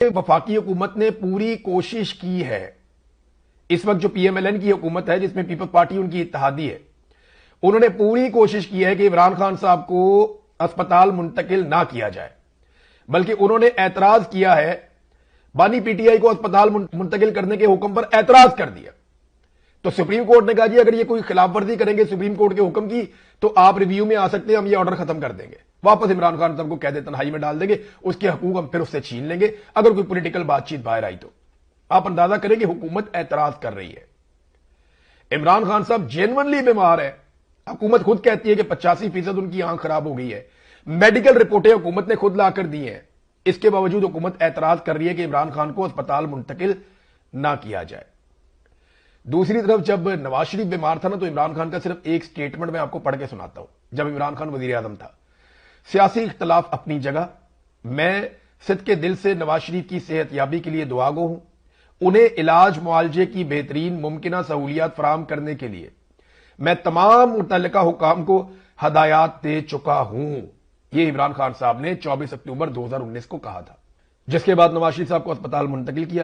वफाकी हुकूमत ने पूरी कोशिश की है, इस वक्त जो पीएमएलएन की हुकूमत है जिसमें पीपल्स पार्टी उनकी इत्तेहादी है, उन्होंने पूरी कोशिश की है कि इमरान खान साहब को अस्पताल मुंतकिल ना किया जाए, बल्कि उन्होंने एतराज किया है, बानी पीटीआई को अस्पताल मुंतकिल करने के हुक्म पर एतराज कर दिया। तो सुप्रीम कोर्ट ने कहा जी अगर ये कोई खिलाफ वर्जी करेंगे सुप्रीम कोर्ट के हुक्म की तो आप रिव्यू में आ सकते हैं, हम ये ऑर्डर खत्म कर देंगे, वापस इमरान खान साहब को कैद तन्हाई में डाल देंगे, उसके हकूक हम फिर उससे छीन लेंगे अगर कोई पॉलिटिकल बातचीत बाहर आई तो। आप अंदाजा करें कि हुकूमत एतराज कर रही है। इमरान खान साहब जेन्युइनली बीमार है, हुकूमत खुद कहती है कि 85% उनकी आंख खराब हो गई है, मेडिकल रिपोर्टें हुकूमत ने खुद लाकर दी हैं, इसके बावजूद हुकूमत एतराज कर रही है कि इमरान खान को अस्पताल मुंतकिल ना किया जाए। दूसरी तरफ जब नवाज शरीफ बीमार था ना, तो इमरान खान का सिर्फ एक स्टेटमेंट मैं आपको पढ़ के सुनाता हूं। जब इमरान खान वजीर आजम था, सियासी इख्तलाफ अपनी जगह, मैं सिद्के दिल से नवाज शरीफ की सेहतयाबी के लिए दुआगो हूं, उन्हें इलाज मुआलजे की बेहतरीन मुमकिन सहूलियात फराम करने के लिए मैं तमाम मुतल्लिका हुकाम को हदायत दे चुका हूं। यह इमरान खान साहब ने 24 अक्टूबर 2019 को कहा था, जिसके बाद नवाज शरीफ साहब को अस्पताल मुंतकिल किया।